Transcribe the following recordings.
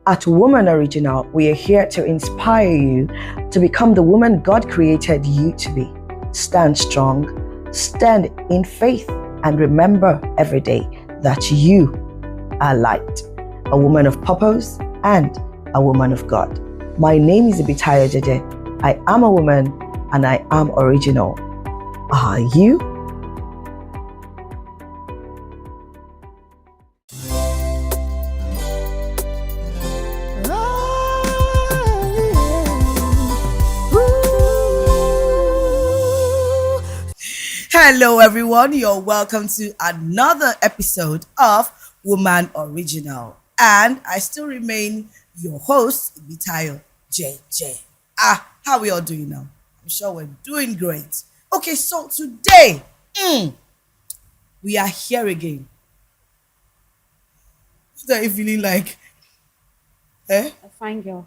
At Woman Original, we are here to inspire you to become the woman God created you to be. Stand strong, stand in faith, and remember every day that you are light, a woman of purpose and a woman of God. My name is Ibitayo Jeje. I am a woman and I am original. Are you? Hello everyone, you're welcome to another episode of Woman Original. And I still remain your host, Ibitayo Jeje. How are we all doing now? I'm sure we're doing great. Okay, so today, we are here again. What are you feeling like? A fine girl.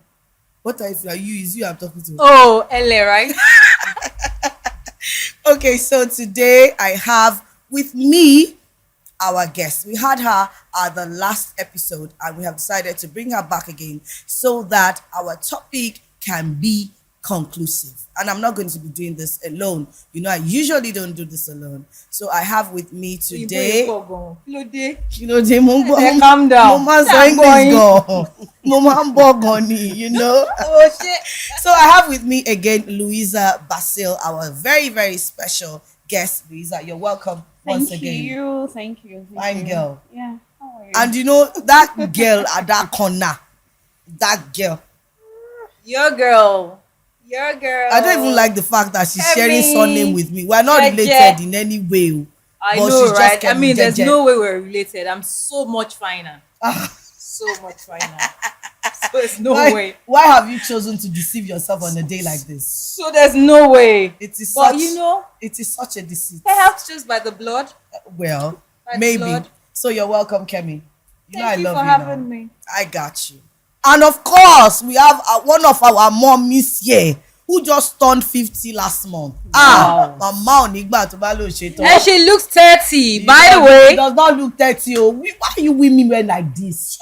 What are you feeling like? Is you I'm talking to? Oh, LA, right? Okay, so today I have with me our guest. We had her at the last episode and we have decided to bring her back again so that our topic can be conclusive. And I'm not going to be doing this alone. You know, I usually don't do this alone. So I have with me today. Calm down. You know. Oh shit. So I have with me again Louisa Basil, our very, very special guest. Louisa, you're welcome once again. Thank you. Fine girl. Yeah. How are you? And you know that girl at that corner, that girl. Your girl. I don't even like the fact that she's sharing surname with me. We're not Jeje. related in any way. I but know, she's right? just I mean, there's Jeje. no way we're related. I'm so much finer. So much finer. So there's no way. Why have you chosen to deceive yourself on a day like this? So there's no way. It is But such, you know, it is such a deceit. perhaps just by the blood. Well, By the maybe. blood. So you're welcome, Kemi. You know I Thank you love for you having now. me. I got you. And of course, we have one of our mommies here who just turned 50 last month. Wow. Mama Onigba to Balo Sheto. And she looks 30, by the way. She does not look 30. Oh. Why are you women wear like this?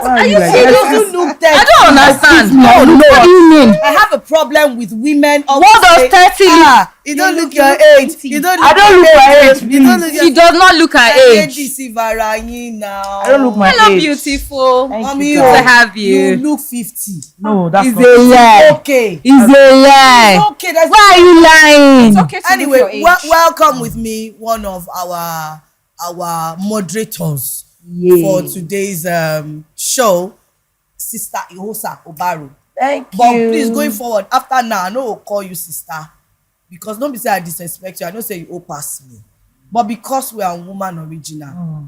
What? Are you She serious? doesn't look 30. I don't understand. No. What do you mean? I have a problem with women. What does 30 look? You don't look your age. You don't I don't look my age. You don't look She does not look her age. Now. I don't look my Hello, age. beautiful. Mommy, Good to have you you. look 50. No, that's It's not. a lie. Okay. It's a lie. It's okay. That's Why are you lying? It's okay to anyway, look your age. welcome with me one of our moderators for today's show, Sister Ihosa Obaru. Thank But you. please, going forward, after now, I know I'll call you sister. Because don't be say I disrespect you. I don't say you owe pass me. But because we are Woman Original,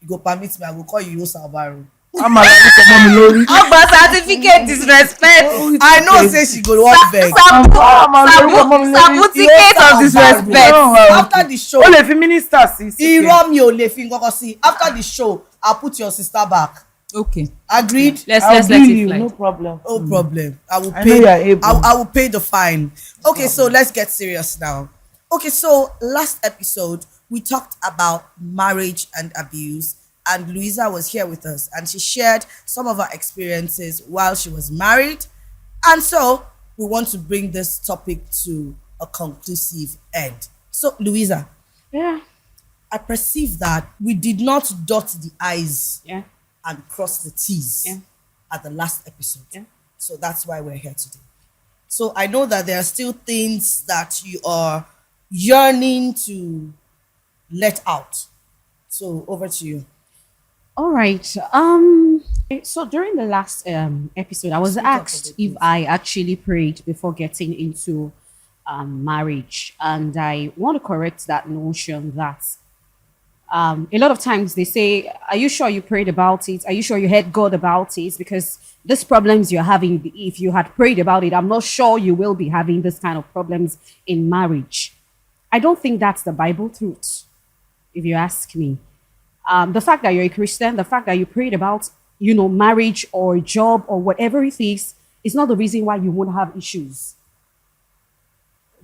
you go permit me, I will call you Ihosa Obaru. I'm a mommy Lori. About certificate disrespect. I know say she go walk back. Certificate of disrespect. After the show, Only if minister sis. irọ́ mi ò lè fi nǹkan kan sí. After the show, I'll put your sister back. Okay. Agreed? Let's I'll let bill it you, fly. no problem. No problem. I will I pay. know you are able. I will pay the fine. Okay, so let's get serious now. Okay, so last episode we talked about marriage and abuse, and Louisa was here with us, and she shared some of her experiences while she was married, and so we want to bring this topic to a conclusive end. So, Louisa, Yeah. I perceive that we did not dot the I's Yeah. and cross the T's Yeah. at the last episode. Yeah. So that's why we're here today. So I know that there are still things that you are yearning to let out. So over to you. All right. So during the last episode, I was Speak up a asked bit, if please. I actually prayed before getting into marriage, and I want to correct that notion that a lot of times they say, "Are you sure you prayed about it? Are you sure you heard God about it?" Because these problems you're having, if you had prayed about it, I'm not sure you will be having this kind of problems in marriage. I don't think that's the Bible truth, if you ask me. The fact that you're a Christian, the fact that you prayed about, marriage or job or whatever it is not the reason why you won't have issues.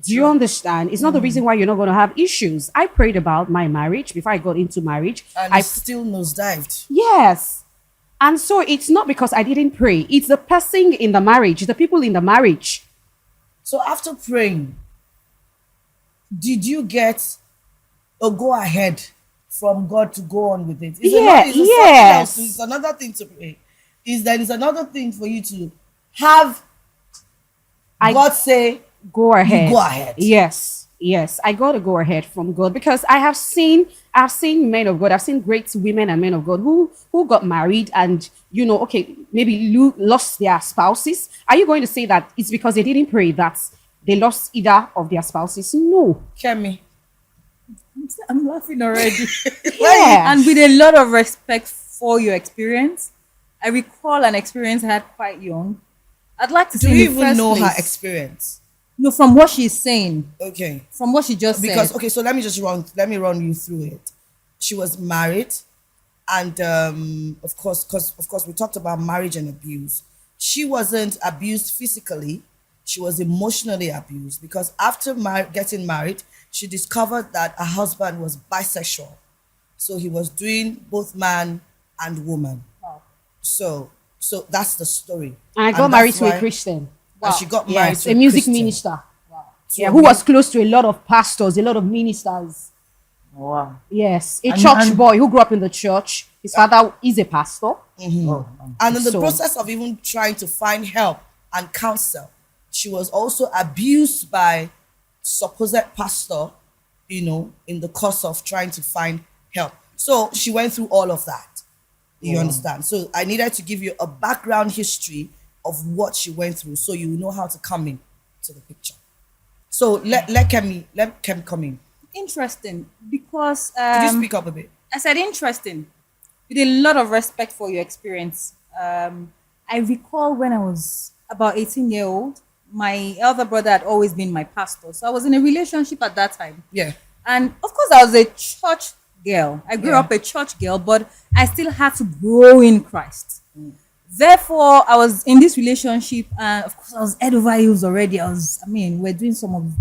Do you understand? It's not the reason why you're not going to have issues. I prayed about my marriage before I got into marriage. And I still nosedived. Yes. And so it's not because I didn't pray. It's the person in the marriage, the people in the marriage. So after praying, did you get a go ahead from God to go on with it? Yes. It's another thing to pray. It's another thing for you to have God say, go ahead. You go ahead. Yes, I got to go ahead from God, because I've seen men of God, I've seen great women and men of God who got married and, okay, maybe lost their spouses. Are you going to say that it's because they didn't pray that they lost either of their spouses? No. Kemi. I'm laughing already. Yeah. And with a lot of respect for your experience, I recall an experience I had quite young. I'd like to Do say, you in the even first know her place- experience? No, from what she's saying. Okay. From what she just Because said. okay, so let me run you through it. She was married, and of course we talked about marriage and abuse. She wasn't abused physically, she was emotionally abused, because after getting married, she discovered that her husband was bisexual. So he was doing both man and woman. Wow. So that's the story. And I got married that's to a why- Christian. And she got married Yes, to a music Christian. minister. So Yeah, who was close to a lot of pastors, a lot of ministers. Wow. Yes, a And- church and- boy who grew up in the church. His father is a pastor. Oh, And in the So- process of even trying to find help and counsel, she was also abused by supposed pastor, in the course of trying to find help. So she went through all of that. You understand? So I needed to give you a background history of what she went through, so you know how to come in to the picture. So let Kemi come in. Interesting. Because Could you speak up a bit? I said interesting. With a lot of respect for your experience. I recall when I was about 18-year-old, my elder brother had always been my pastor. So I was in a relationship at that time. Yeah. And of course, I was a church girl. I grew Yeah. up a church girl, but I still had to grow in Christ. Therefore, I was in this relationship, and of course, I was head over heels already. We're doing some of,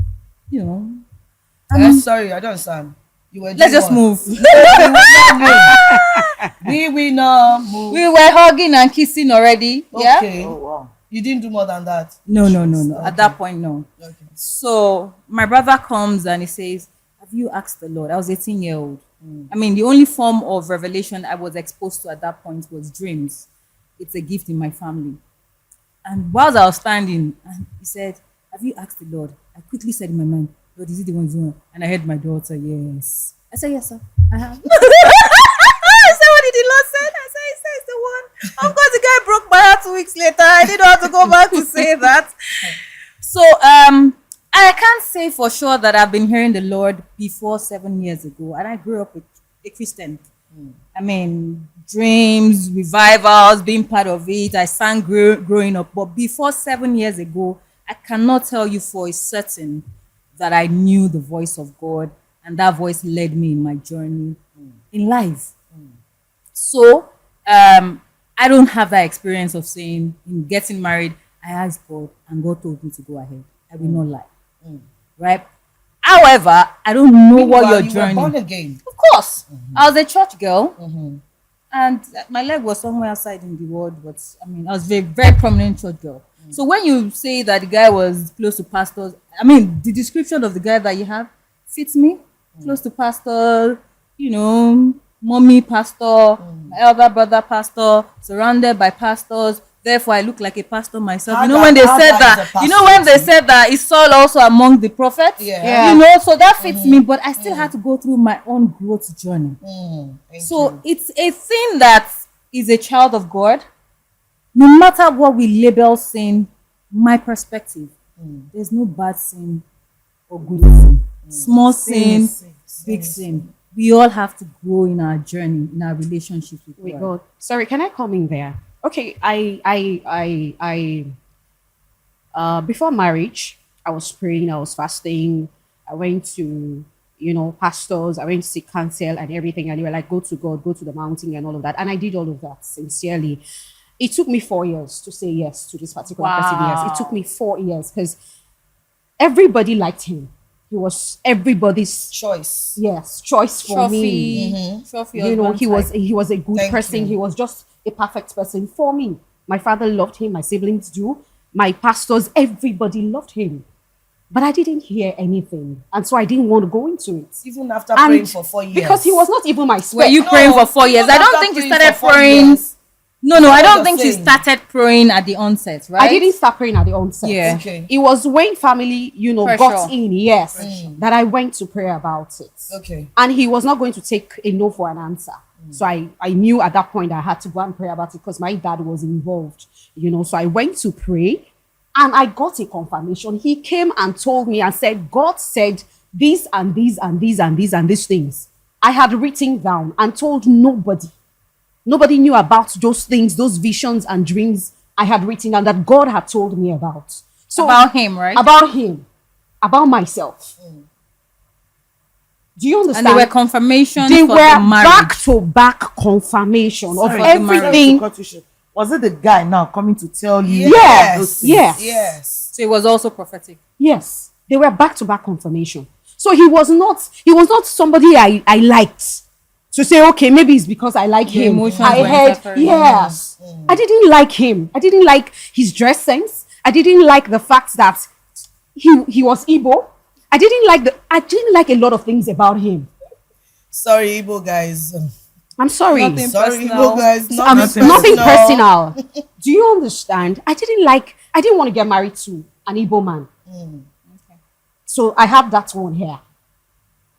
Sorry, I don't understand. You were let's doing just what? move. We will not move. We were hugging and kissing already. Yeah. Okay. oh wow. You didn't do more than that. No. Okay. At that point, no. Okay. So my brother comes and he says, "Have you asked the Lord?" I was 18-year-old. The only form of revelation I was exposed to at that point was dreams. It's a gift in my family. And whilst I was standing, and he said, "Have you asked the Lord?" I quickly said in my mind, "Lord, is it the one doing it?" And I heard my daughter, "Yes." I said, "Yes, sir. I have." I said, "What did the Lord say?" I said, "He says the one." Of course, the guy broke my heart 2 weeks later. I didn't have to go back to say that. So I can't say for sure that I've been hearing the Lord before 7 years ago. And I grew up a Christian. Dreams, revivals, being part of it. I sang growing up. But before 7 years ago, I cannot tell you for a certain that I knew the voice of God. And that voice led me in my journey in life. So I don't have that experience of saying, in getting married, I asked God and God told me to go ahead. I will not lie. Right? However, I don't know what Meanwhile, your you journey. were born again. Of course. I was a church girl. And my leg was somewhere outside in the world, but I was a very prominent church girl. So when you say that the guy was close to pastors, the description of the guy that you have fits me. Close to pastor, mommy pastor, my elder brother pastor, surrounded by pastors. Therefore, I look like a pastor myself. When they said that, is Saul also among the prophets? Yeah. So that fits me, but I still had to go through my own growth journey. So it's a thing that is a child of God. No matter what we label sin, my perspective, there's no bad sin or good sin. Small sin, big sin. We all have to grow in our journey, in our relationship with God. God. Sorry, can I come in there? Okay, before marriage, I was praying, I was fasting, I went to, pastors, I went to seek counsel and everything, and they were like, go to God, go to the mountain and all of that. And I did all of that sincerely. It took me 4 years to say yes to this particular person. Yes, it took me 4 years because everybody liked him. He was everybody's Choice. choice for me. Trophy He was a good Thank person. you. He was just a perfect person for me. My father loved him, my siblings do, my pastors, everybody loved him. But I didn't hear anything. And so I didn't want to go into it. Even after praying for 4 years. Because he was not even my spec. Were you praying for 4 years? even I don't after think you praying started for 4 praying. years. No, I what don't you're think you saying. started praying at the onset, right? I didn't start praying at the onset. Yeah. Okay. It was when family, got Pressure. in, yes, that I went to pray about it. Okay. And he was not going to take a no for an answer. So I knew at that point I had to go and pray about it because my dad was involved, So I went to pray and I got a confirmation. He came and told me and said, God said these and these and these and these and these things. I had written down and told nobody. Nobody knew about those things, those visions and dreams I had written down that God had told me about. So About him, right? About him, about myself. Do you understand? And they were confirmations They for were the marriage. back-to-back confirmation Sorry, of the everything. Was it the guy now coming to tell you? Yes, those things? yes. Yes. So it was also prophetic. Yes, they were back-to-back confirmation. So he was not somebody I liked to say, okay, maybe it's because I like Your him. emotions I were heard, interfering. yes. I didn't like him. I didn't like his dress sense. I didn't like the fact that he was Igbo. I didn't like a lot of things about him. Sorry, Igbo guys. I'm sorry. Nothing Sorry, personal. Igbo guys. Nothing personal. Do you understand? I didn't want to get married to an Igbo man. Okay. So I have that one here.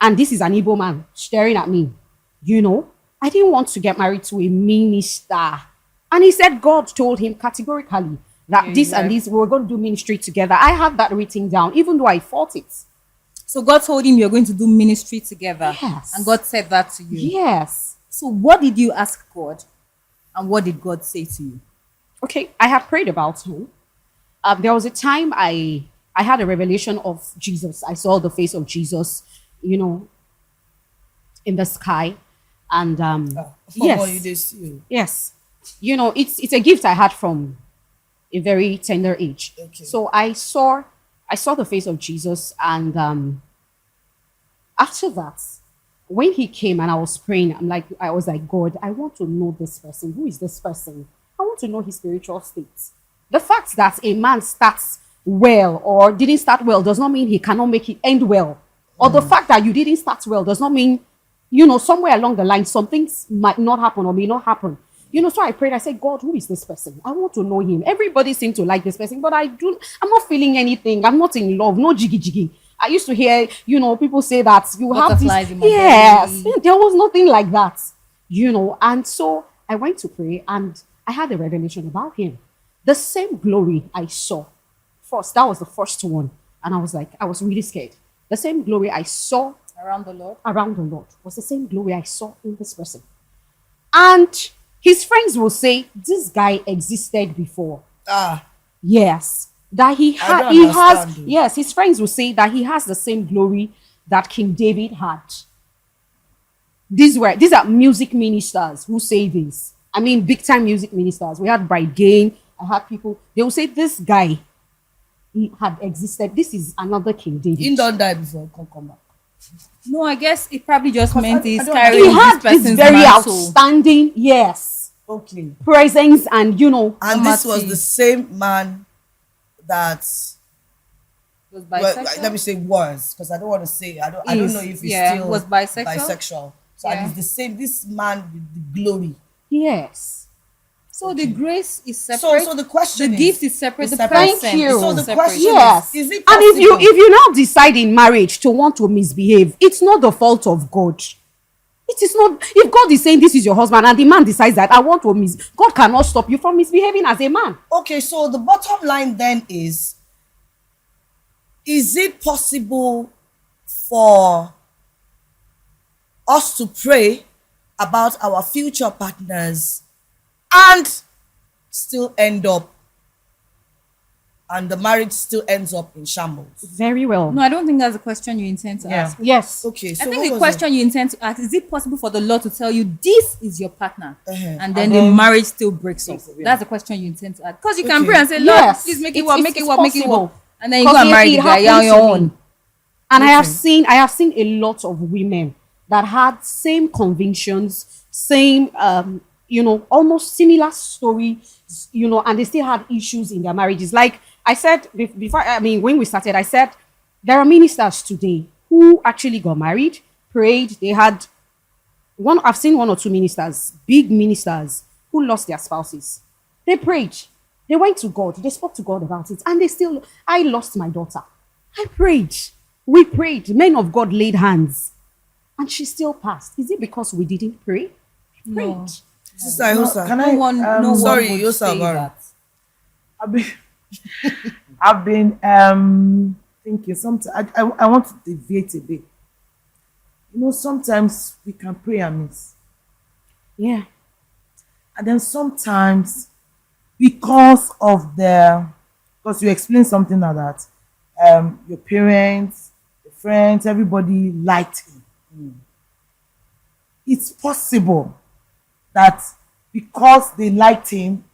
And this is an Igbo man staring at me. I didn't want to get married to a minister. And he said God told him categorically that this and this, we were going to do ministry together. I have that written down, even though I fought it. So God told him you're going to do ministry together. Yes. And God said that to you. Yes. So what did you ask God? And what did God say to you? Okay, I have prayed about him. There was a time I had a revelation of Jesus. I saw the face of Jesus, in the sky. And yes. Yes. It's a gift I had from a very tender age. Okay. So I saw the face of Jesus, and after that, when he came and I was praying, I was like, God, I want to know this person. Who is this person? I want to know his spiritual state. The fact that a man starts well or didn't start well does not mean he cannot make it end well. Or the fact that you didn't start well does not mean, somewhere along the line, some things might not happen or may not happen. So I prayed, I said, God, who is this person? I want to know him. Everybody seems to like this person, but I'm not feeling anything. I'm not in love, no jiggy jiggy. I used to hear, people say that you have Butterflies this. in my Yes, belly. there was nothing like that, And so I went to pray and I had a revelation about him. The same glory I saw first, that was the first one. And I was really scared. The same glory I saw Around the Lord? around the Lord was the same glory I saw in this person. And his friends will say, this guy existed before. Yes. That he don't has, understand. yes, his friends will say that he has the same glory that King David had. These are music ministers who say this. I mean, big time music ministers. We had Bright Gain. I had people, they will say this guy, he had existed. This is another King David. He don't die before he come back. No, I guess it probably just meant he's I don't- carrying He had this this person's very mantle. outstanding, yes, Okay. presence and And this was Amati. the same man that, Was well, bisexual? let me say was, because I don't want to say, I don't know if he's still was bisexual. bisexual. So Yeah. and it's the same, this man with the glory. yes. So the grace is separate. So the question the gift is separate. is The separate. person Thank you. is So the separate. question Yes. is it And possible? if you now decide in marriage to want to misbehave, it's not the fault of God. It is not. If God is saying this is your husband and the man decides that I want to God cannot stop you from misbehaving as a man. Okay, so the bottom line then is it possible for us to pray about our future partners and still end up, and the marriage still ends up in shambles? Very well. No, I don't think that's the question you intend to Yeah. ask. Yes. Okay, so I think what the was question you intend to ask is it possible for the Lord to tell you this is your partner Uh-huh. and then the marriage still breaks up? That's the question you intend to ask. Because you can Okay. pray and say, Lord, Yes. please make it It's- work, it's- make it it's work, make it possible. work. And then you go Because and marry the guy happened on to your me. own. And I have Okay. seen a lot of women that had same convictions, same almost similar story, and they still had issues in their marriages. Like I said before, when we started, I said there are ministers today who actually got married, prayed. They had I've seen one or two ministers, big ministers, who lost their spouses. They prayed. They went to God. They spoke to God about it. And I lost my daughter. I prayed. We prayed. Men of God laid hands. And she still passed. Is it because we didn't pray? We prayed. No. Sister Yosa, Can No I? one, no one sorry, would Yosa say Baru. that. I've been thinking. Sometimes I want to deviate a bit. Sometimes we can pray and miss. Yeah. And then sometimes, because you explained something like that, your parents, your friends, everybody liked him. It's possible that because they liked him,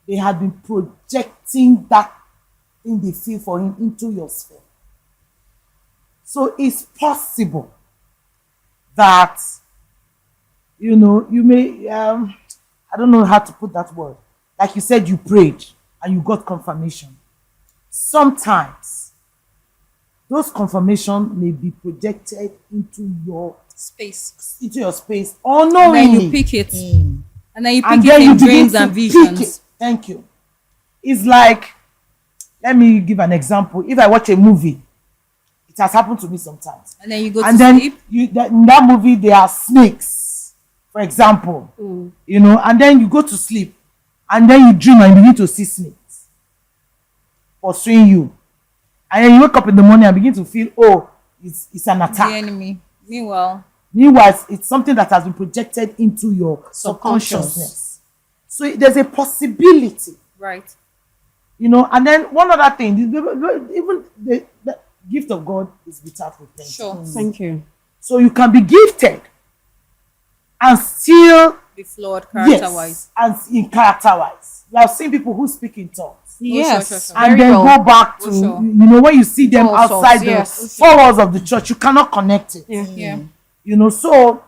they had been projecting that thing they feel for him into your sphere. So it's possible that you may I don't know how to put that word. Like you said, you prayed and you got confirmation. Sometimes those confirmation may be projected into your Space. space And unknowingly. then you pick it. And then you pick And it then in you begin dreams to and pick visions. it. Thank you. It's like, let me give an example. If I watch a movie, it has happened to me sometimes. And then you go And to then sleep. in that movie there are snakes, for example. And then you go to sleep, and then you dream and you begin to see snakes pursuing you. And then you wake up in the morning and begin to feel, it's an The attack. enemy. Meanwhile, It's something that has been projected into your Subconscious. subconsciousness. So there's a possibility, right. And then one other thing, even the gift of God is without repentance. Sure. Thank you. So you can be gifted and still, Be flawed character-wise. and in character-wise. You have seen people who speak in tongues. Yes. sure. And Very then well. go back to, sure. when you see them All sorts, outside yes. the four walls of the church, you cannot connect it. Yeah. Yeah. So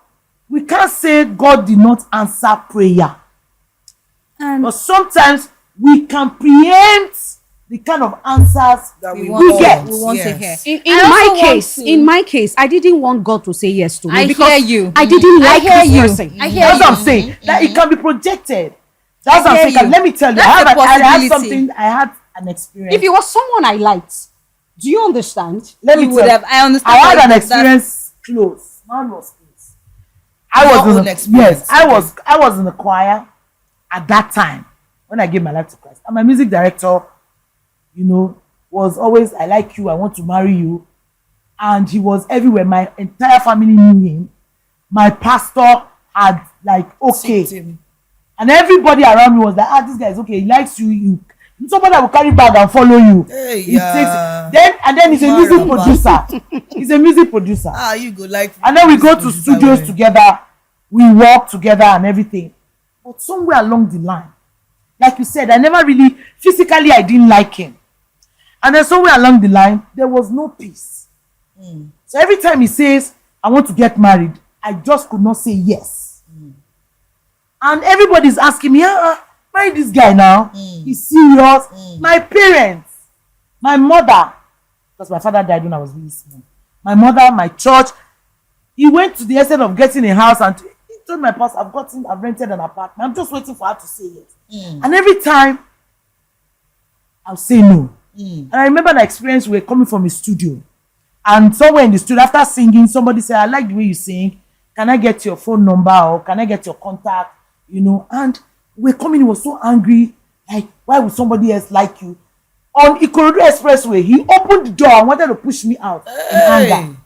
we can't say God did not answer prayer. And But sometimes we can preempt the kind of answers that we we want, get. we want to Yes. hear. In I also my want case, to- in my case, I didn't want God to say yes to me I because hear you. I didn't like hear this you. person. I hear That's you. what I'm saying. That it can be projected. That's I what I'm hear saying. you. Let me tell you, That's a I had possibility. I had an experience. If it was someone I liked, do you understand? Let me You tell would you, have. I understand. I had that- an that- experience close. Man was close. Your I was own experience, yes, I was in the choir at that time when I gave my life to Christ. And my music director, was always, I like you, I want to marry you. And he was everywhere. My entire family knew him. My pastor had okay. Him. And everybody around me was like, this guy is okay. He likes you. Somebody that will carry bag and follow you. Hey, He yeah. then he's a music Maramba. producer. He's a music producer. You go like. And then we go to producer studios way. together. We work together and everything. But somewhere along the line, like you said, I never really, physically, I didn't like him. And then somewhere along the line, there was no peace. So every time he says, I want to get married, I just could not say yes. And everybody's asking me, marry this guy now. He's serious. My parents, my mother, because my father died when I was really small. My mother, my church, he went to the extent of getting a house and he told my pastor, I've rented an apartment. I'm just waiting for her to say yes. And every time, I'll say no. And I remember the experience, we were coming from a studio. And somewhere in the studio, after singing, somebody said, I like the way you sing. Can I get your phone number or can I get your contact? And we're coming, he was so angry. Like, why would somebody else like you? On Ikorodu Expressway, he opened the door and wanted to push me out in anger.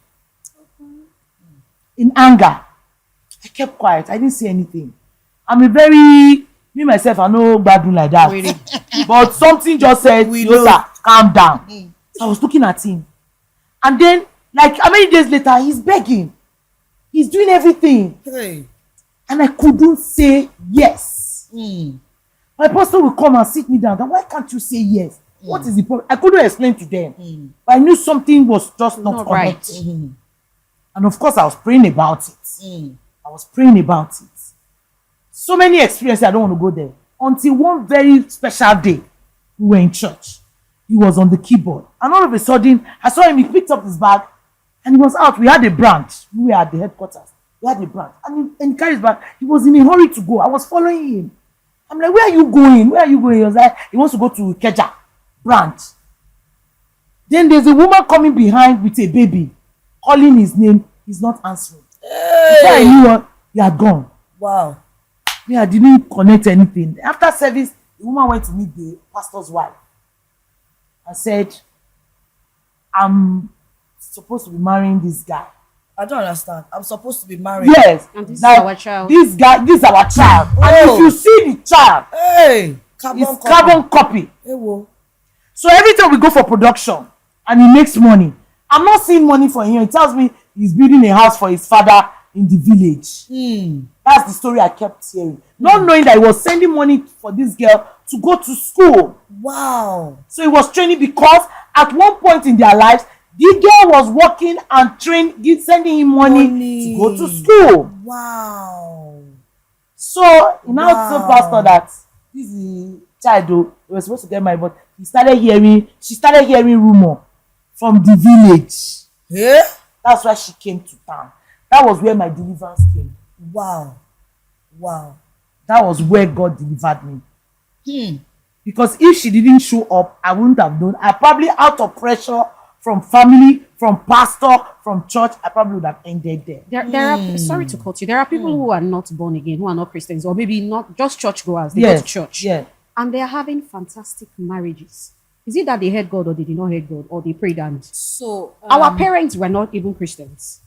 In anger. I kept quiet. I didn't say anything. Me myself, I know bad like that. Really? But something just said, We Yosa, know. calm down. So I was looking at him. And then, how many days later, he's begging. He's doing everything. Hey. And I couldn't say yes. My pastor will come and sit me down. Why can't you say yes? What is the problem? I couldn't explain to them. But I knew something was just not right. connected. And of course, I was praying about it. I was praying about it. so many experiences. I don't want to go there. Until one very special day, we were in church. He was on the keyboard. And all of a sudden, I saw him. He picked up his bag and he was out. We had a branch. We were at the headquarters. We had a branch. And he carried his bag. He was in a hurry to go. I was following him. I'm like, where are you going? Where are you going? He was like, he wants to go to Keja branch. Then there's a woman coming behind with a baby, calling his name. He's not answering. Before I knew what, he had gone. Wow. Yeah, I didn't connect anything. After service, the woman went to meet the pastor's wife and said, I'm supposed to be marrying this guy. I don't understand. I'm supposed to be married. Yes. And this is like, our child. This guy, this is our child. And Oh. if you see the child, Hey, carbon it's carbon copy. Hey, whoa. So every time we go for production and he makes money, I'm not seeing money for him. He tells me he's building a house for his father in the village. That's the story I kept hearing. Not knowing that he was sending money for this girl to go to school. Wow. So he was training because at one point in their lives, the girl was working and sending him money to go to school. Wow. So he now Wow. told pastor that this is the child though, they were supposed to get married, but she started hearing rumor from the village. Yeah? That's why she came to town. That was where my deliverance came. Wow. Wow. That was where God delivered me. Because if she didn't show up, I wouldn't have known. I probably, out of pressure from family, from pastor, from church, I probably would have ended there. There are, sorry to cut you, there are people who are not born again, who are not Christians, or maybe not just churchgoers. They go to church. Yeah. And they are having fantastic marriages. Is it that they heard God or they did not hear God or they prayed and So our parents were not even Christians,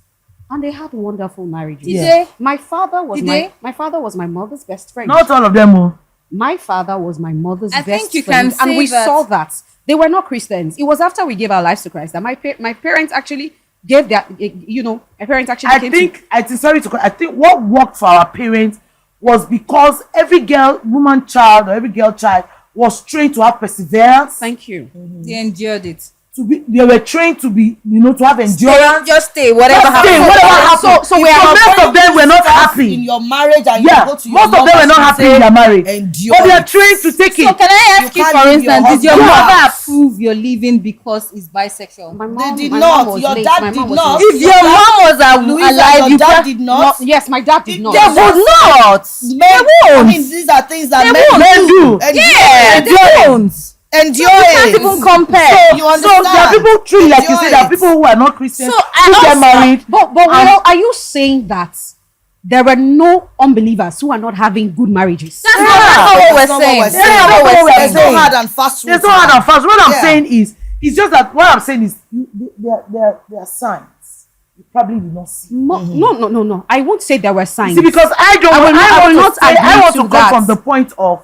and they had wonderful marriages. Did they? My father was Did my they? my father was my mother's best friend. Not all of them. Oh. My father was my mother's I best think you friend, can and say we that- saw that they were not Christians. It was after we gave our lives to Christ that my parents actually gave that. My parents actually I came think I think what worked for our parents was because every woman child or every girl child was trained to have perseverance. Thank you. they endured it. They were trained to be, to have endurance. Just stay, whatever Just stay, happens. whatever happens. So we are most of them were not in happy. your marriage and Yeah, you go to your most of them were not happy in their marriage. endure But they are it. trained to take So it. can I ask You you, can't for leave your instance, did your husband. mother Yeah. approve your leaving because it's bisexual? My mom, did my not. mom was Your late. dad My did mom was not. late. If your mom was Louisa, alive, your you dad can did not. Yes, my dad did not. They would not. Men, They I won't. mean, these are things that They men won't. Men do. Yeah, they won't. endure You can't it. even compare. You So understand? there are people truly, like you Endure say, there are it. people who are not Christians So, and who get also- married. But are you saying that there were no unbelievers who are not having good marriages? That's not what That's we're not saying. what we're That's saying. not what we're There's saying. no hard and fast rule. There's no hard and fast. What I'm Yeah. saying is, it's just that what I'm saying is, there are signs you probably did not see. No. I won't say there were signs. See, because I I will not agree want to to that. come from the point of,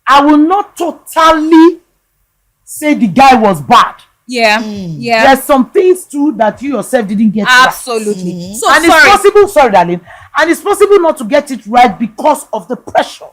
I will not totally say the guy was bad. Yeah, yeah, There's some things too that you yourself didn't get right. absolutely. So And sorry. it's possible, sorry, darling, and it's possible not to get it right because of the pressure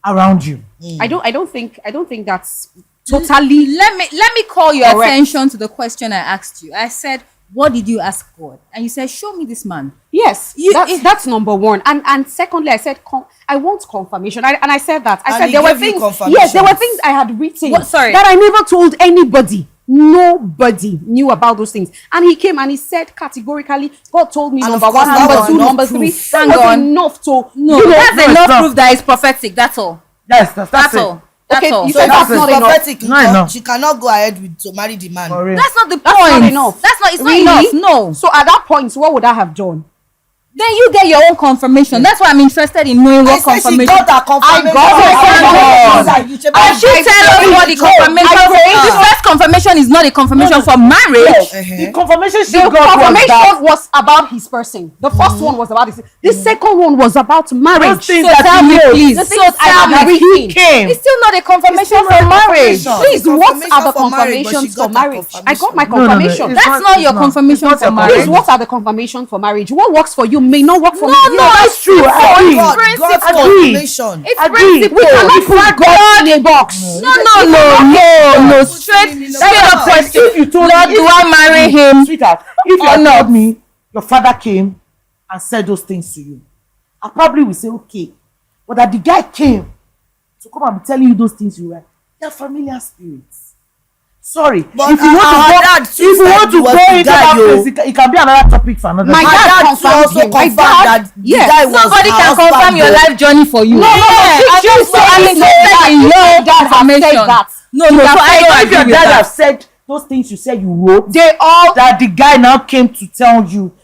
around you. I don't think that's totally. Let me call your Correct. attention to the question I asked you. I said, "What did you ask God?" And you said, "Show me this man." Yes, You- that's number one. And secondly, I said I want confirmation. And I said that. I And said he there were gave you things. confirmation. Yes, there were things I had written What- sorry. that I never told anybody. Nobody knew about those things. And he came and he said categorically, God told me And of number course, one, that number was two, enough number three. proof. That Hang was on. enough to No, you know, that's no, enough it's not. proof that it's prophetic. That's all. Yes, that's That's it. all. That's Okay, all. you So said if that's it's not enough. prophetic, Not enough. she cannot go ahead to marry the man. For real. That's not the That's point. not enough. That's not. It's Really? not enough. No. So at that point, what would I have done? Then you get your own confirmation. That's why I'm interested in knowing I what said she confirmation. got her confirmation. I got my confirmation. And she tell us what the confirmation. The first confirmation is not a confirmation for marriage. The confirmation she The got was confirmation that was about his person. The first one was about his. The second one was about marriage. Those things So that tell he me, knows. please. The So things I tell had me. he came. It's still not a confirmation It's for still not a marriage. confirmation. Please, what are the Confirmation for marriage, but confirmations she for got her marriage? I got my confirmation. No, no, no, confirmation. it's That's not your it's confirmation It's not for your marriage. Please, what are the confirmations for marriage? What works for you may not work for me. No, That's true. I agree. God, principle. God's Agree. confirmation. It's Agree. principle. We cannot put God in a box. No. Straight up question. If you told Lord, me, do I marry him? sweetheart, if you Or had not? told me your father came and said those things to you, I probably will say okay. but that the guy came to come and be telling you those things you write. They are familiar spirits. Sorry, But if you want to go into that place, it can be another topic for another. My day. dad also confirmed confirmed that the guy was Nobody her can confirm husband, your though. life journey for you. No, I'm you just said saying that. that information. That. No, so I don't If agree your with dad that. have said those things you said you wrote, They all that the guy now came to tell you